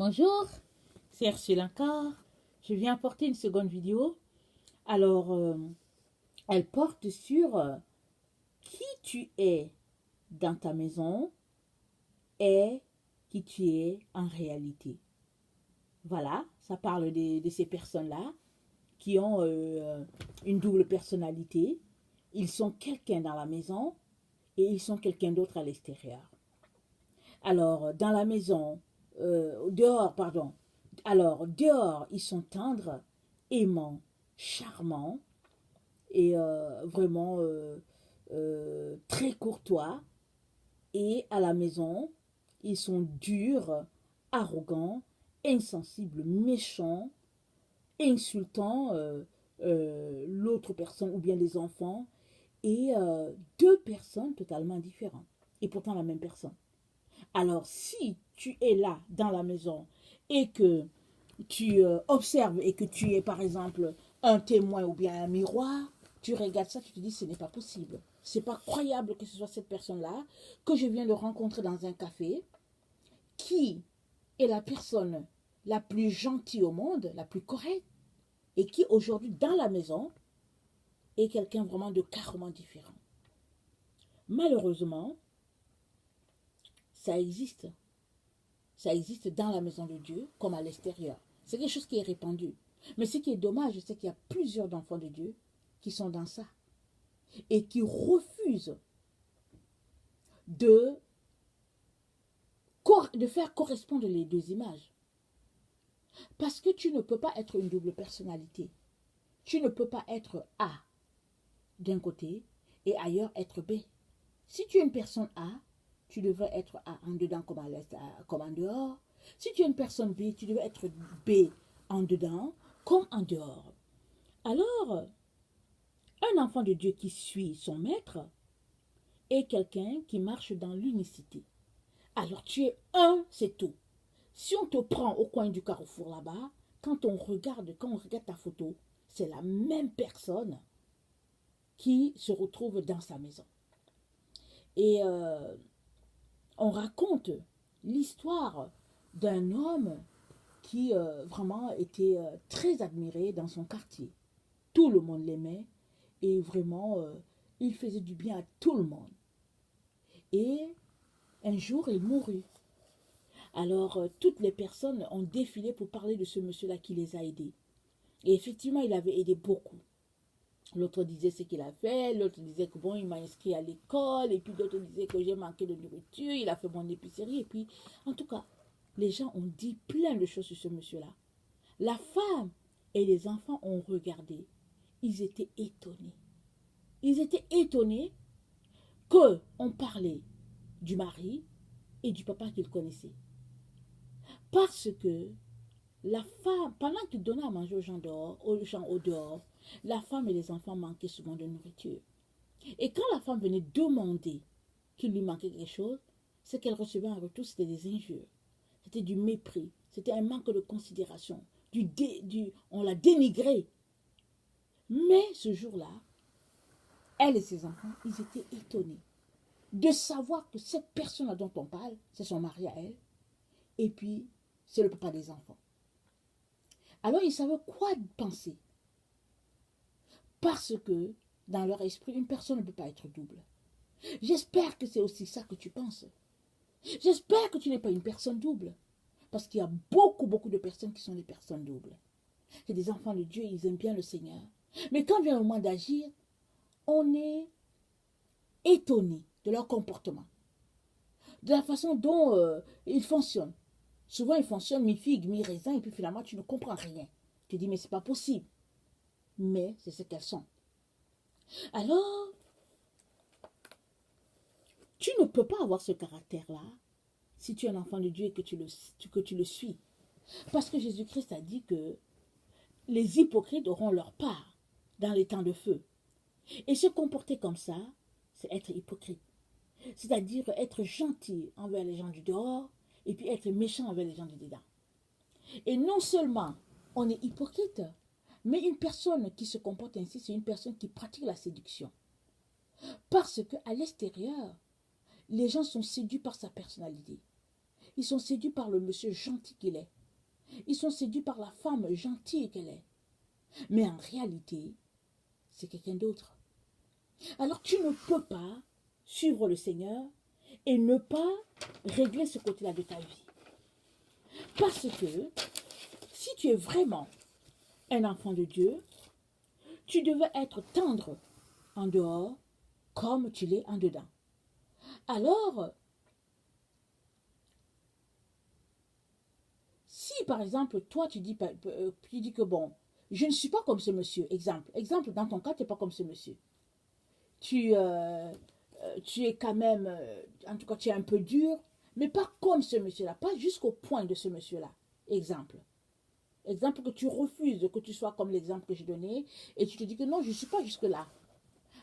Bonjour, c'est Ursule encore. Je viens apporter une seconde vidéo. Alors, elle porte sur qui tu es dans ta maison et qui tu es en réalité. Voilà, ça parle de ces personnes-là qui ont une double personnalité. Ils sont quelqu'un dans la maison et ils sont quelqu'un d'autre à l'extérieur. Alors, dans la maison, dehors, pardon. Alors, dehors, ils sont tendres, aimants, charmants et vraiment très courtois. Et à la maison, ils sont durs, arrogants, insensibles, méchants, insultant l'autre personne ou bien les enfants. Et deux personnes totalement différentes. Et pourtant la même personne. Alors, si tu es là dans la maison et que tu observes et que tu es, par exemple, un témoin ou bien un miroir, tu regardes ça, tu te dis, ce n'est pas possible. C'est pas croyable que ce soit cette personne-là que je viens de rencontrer dans un café, qui est la personne la plus gentille au monde, la plus correcte, et qui aujourd'hui, dans la maison, est quelqu'un vraiment de carrément différent. Malheureusement, ça existe. Ça existe dans la maison de Dieu comme à l'extérieur. C'est quelque chose qui est répandu. Mais ce qui est dommage, c'est qu'il y a plusieurs enfants de Dieu qui sont dans ça et qui refusent de faire correspondre les deux images. Parce que tu ne peux pas être une double personnalité. Tu ne peux pas être A d'un côté et ailleurs être B. Si tu es une personne A, tu devrais être A en dedans comme en dehors. Si tu es une personne B, tu devrais être B en dedans comme en dehors. Alors, un enfant de Dieu qui suit son maître est quelqu'un qui marche dans l'unicité. Alors, tu es un, c'est tout. Si on te prend au coin du carrefour là-bas, quand on regarde ta photo, c'est la même personne qui se retrouve dans sa maison. Et on raconte l'histoire d'un homme qui vraiment était très admiré dans son quartier. Tout le monde l'aimait et vraiment, il faisait du bien à tout le monde. Et un jour, il mourut. Alors, toutes les personnes ont défilé pour parler de ce monsieur-là qui les a aidés. Et effectivement, il avait aidé beaucoup. L'autre disait ce qu'il a fait, l'autre disait que bon, il m'a inscrit à l'école, et puis d'autres disaient que j'ai manqué de nourriture, il a fait mon épicerie, et puis, en tout cas, les gens ont dit plein de choses sur ce monsieur-là. La femme et les enfants ont regardé. Ils étaient étonnés. Ils étaient étonnés qu'on parlait du mari et du papa qu'ils connaissaient. Parce que la femme, pendant qu'il donnait à manger aux gens au dehors, la femme et les enfants manquaient souvent de nourriture. Et quand la femme venait demander qu'il lui manquait quelque chose, ce qu'elle recevait en retour, c'était des injures. C'était du mépris. C'était un manque de considération. On l'a dénigré. Mais ce jour-là, elle et ses enfants, ils étaient étonnés de savoir que cette personne dont on parle, c'est son mari à elle, et puis c'est le papa des enfants. Alors ils savaient quoi penser. Parce que dans leur esprit, une personne ne peut pas être double. J'espère que c'est aussi ça que tu penses. J'espère que tu n'es pas une personne double. Parce qu'il y a beaucoup, beaucoup de personnes qui sont des personnes doubles. C'est des enfants de Dieu, ils aiment bien le Seigneur. Mais quand vient le moment d'agir, on est étonné de leur comportement. De la façon dont ils fonctionnent. Souvent, ils fonctionnent mi-figue, mi-raisin, et puis finalement, tu ne comprends rien. Tu te dis, mais c'est pas possible. Mais c'est ce qu'elles sont. Alors, tu ne peux pas avoir ce caractère-là si tu es un enfant de Dieu et que tu le suis. Parce que Jésus-Christ a dit que les hypocrites auront leur part dans les temps de feu. Et se comporter comme ça, c'est être hypocrite. C'est-à-dire être gentil envers les gens du dehors et puis être méchant envers les gens du dedans. Et non seulement on est hypocrite, mais une personne qui se comporte ainsi, c'est une personne qui pratique la séduction. Parce qu'à l'extérieur, les gens sont séduits par sa personnalité. Ils sont séduits par le monsieur gentil qu'il est. Ils sont séduits par la femme gentille qu'elle est. Mais en réalité, c'est quelqu'un d'autre. Alors tu ne peux pas suivre le Seigneur et ne pas régler ce côté-là de ta vie. Parce que si tu es vraiment un enfant de Dieu, tu devais être tendre en dehors comme tu l'es en dedans. Alors, si par exemple, toi tu dis que bon, je ne suis pas comme ce monsieur, exemple, dans ton cas, tu n'es pas comme ce monsieur. Tu es quand même, en tout cas, tu es un peu dur, mais pas comme ce monsieur-là, pas jusqu'au point de ce monsieur-là. Exemple. Exemple que tu refuses que tu sois comme l'exemple que j'ai donné, et tu te dis que non, je ne suis pas jusque-là.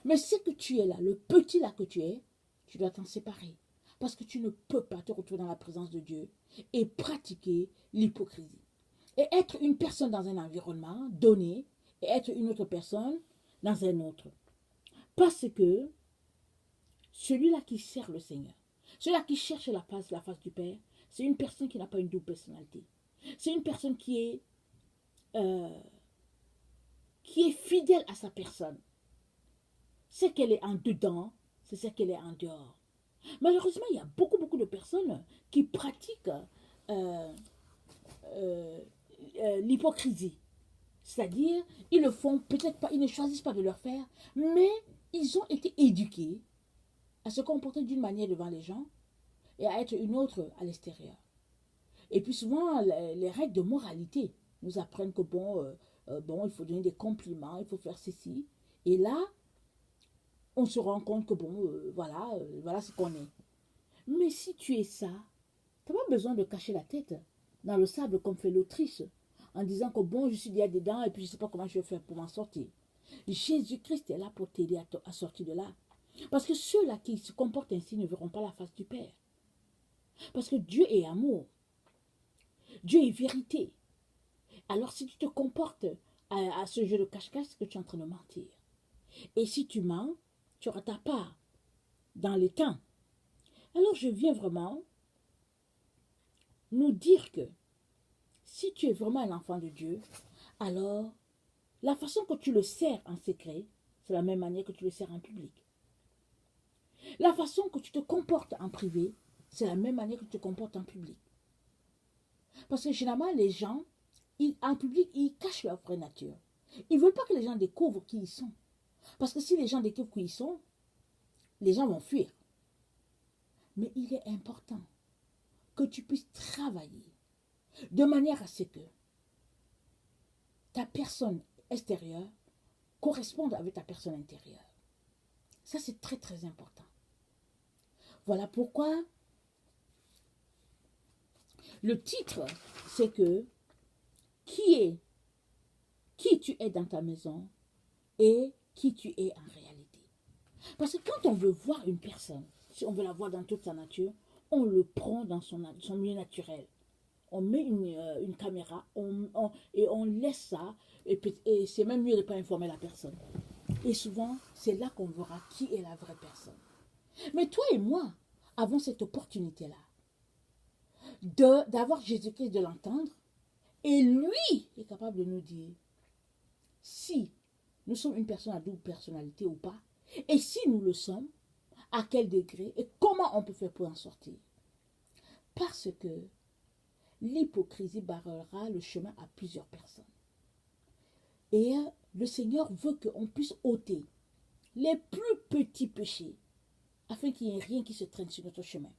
Mais ce que tu es là, le petit là que tu es, tu dois t'en séparer. Parce que tu ne peux pas te retrouver dans la présence de Dieu et pratiquer l'hypocrisie. Et être une personne dans un environnement donné et être une autre personne dans un autre. Parce que celui-là qui sert le Seigneur, celui-là qui cherche la face du Père, c'est une personne qui n'a pas une double personnalité. C'est une personne qui est fidèle à sa personne. C'est qu'elle est en dedans, c'est ce qu'elle est en dehors. Malheureusement, il y a beaucoup de personnes qui pratiquent l'hypocrisie. C'est-à-dire, ils le font peut-être pas, ils ne choisissent pas de le faire, mais ils ont été éduqués à se comporter d'une manière devant les gens et à être une autre à l'extérieur. Et puis souvent, les règles de moralité nous apprennent que bon, il faut donner des compliments, il faut faire ceci. Et là, on se rend compte que bon, voilà ce qu'on est. Mais si tu es ça, tu n'as pas besoin de cacher la tête dans le sable comme fait l'Autriche, en disant que bon, je suis déjà dedans et puis je ne sais pas comment je vais faire pour m'en sortir. Jésus-Christ est là pour t'aider à sortir de là. Parce que ceux-là qui se comportent ainsi ne verront pas la face du Père. Parce que Dieu est amour. Dieu est vérité. Alors si tu te comportes à ce jeu de cache-cache, c'est que tu es en train de mentir. Et si tu mens, tu auras ta part dans les temps. Alors je viens vraiment nous dire que si tu es vraiment un enfant de Dieu, alors la façon que tu le sers en secret, c'est la même manière que tu le sers en public. La façon que tu te comportes en privé, c'est la même manière que tu te comportes en public. Parce que généralement, les gens, en public, ils cachent leur vraie nature. Ils ne veulent pas que les gens découvrent qui ils sont. Parce que si les gens découvrent qui ils sont, les gens vont fuir. Mais il est important que tu puisses travailler de manière à ce que ta personne extérieure corresponde avec ta personne intérieure. Ça, c'est très, très important. Voilà pourquoi le titre, c'est que qui tu es dans ta maison et qui tu es en réalité. Parce que quand on veut voir une personne, si on veut la voir dans toute sa nature, on le prend dans son milieu naturel. On met une caméra et on laisse ça, et c'est même mieux de ne pas informer la personne. Et souvent, c'est là qu'on verra qui est la vraie personne. Mais toi et moi avons cette opportunité-là d'avoir Jésus-Christ, de l'entendre, et lui est capable de nous dire si nous sommes une personne à double personnalité ou pas, et si nous le sommes, à quel degré, et comment on peut faire pour en sortir. Parce que l'hypocrisie barrera le chemin à plusieurs personnes. Et le Seigneur veut qu'on puisse ôter les plus petits péchés, afin qu'il n'y ait rien qui se traîne sur notre chemin.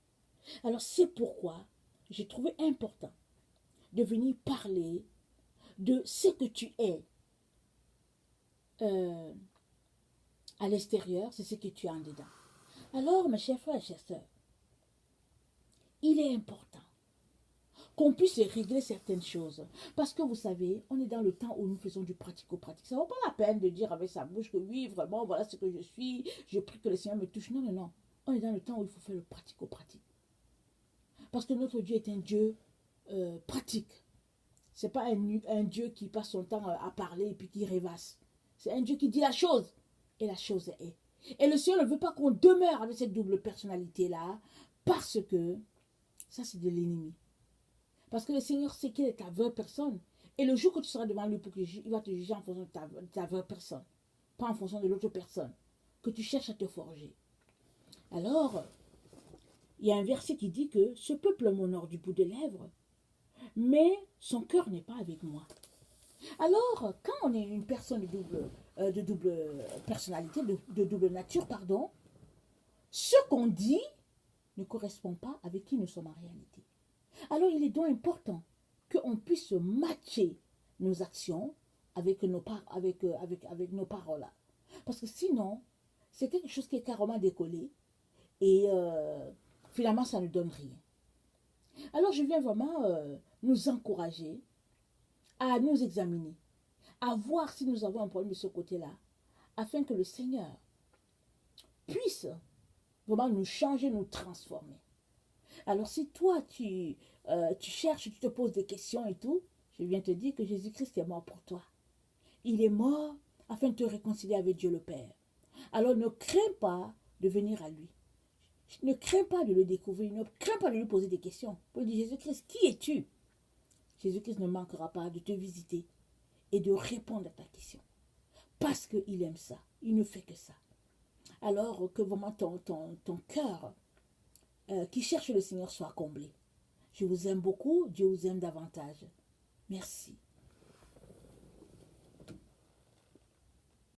Alors c'est pourquoi j'ai trouvé important de venir parler de ce que tu es à l'extérieur, c'est ce que tu as en dedans. Alors, mes chers frères et chères sœurs, il est important qu'on puisse régler certaines choses. Parce que vous savez, on est dans le temps où nous faisons du pratico-pratique. Ça ne vaut pas la peine de dire avec sa bouche que oui, vraiment, voilà ce que je suis, je prie que le Seigneur me touche. Non, non, non. On est dans le temps où il faut faire le pratico-pratique. Parce que notre Dieu est un Dieu pratique. Ce n'est pas un Dieu qui passe son temps à parler et puis qui rêvasse. C'est un Dieu qui dit la chose. Et la chose est. Et le Seigneur ne veut pas qu'on demeure avec cette double personnalité-là. Parce que ça, c'est de l'ennemi. Parce que le Seigneur sait qu'il est ta vraie personne. Et le jour que tu seras devant lui pour qu'il il va te juger en fonction de ta vraie personne. Pas en fonction de l'autre personne que tu cherches à te forger. Alors, il y a un verset qui dit que ce peuple m'honore du bout des lèvres, mais son cœur n'est pas avec moi. Alors, quand on est une personne de double personnalité, de double nature, pardon, ce qu'on dit ne correspond pas avec qui nous sommes en réalité. Alors, il est donc important qu'on puisse matcher nos actions avec nos paroles. Parce que sinon, c'est quelque chose qui est carrément décollé et finalement, ça ne donne rien. Alors, je viens vraiment nous encourager à nous examiner, à voir si nous avons un problème de ce côté-là, afin que le Seigneur puisse vraiment nous changer, nous transformer. Alors si toi, tu cherches, tu te poses des questions et tout, je viens te dire que Jésus-Christ est mort pour toi. Il est mort afin de te réconcilier avec Dieu le Père. Alors ne crains pas de venir à lui. Ne crains pas de le découvrir, ne crains pas de lui poser des questions. Pour dire, Jésus-Christ, qui es-tu? Jésus-Christ ne manquera pas de te visiter et de répondre à ta question. Parce qu'il aime ça. Il ne fait que ça. Alors que vraiment ton cœur qui cherche le Seigneur soit comblé. Je vous aime beaucoup. Dieu vous aime davantage. Merci.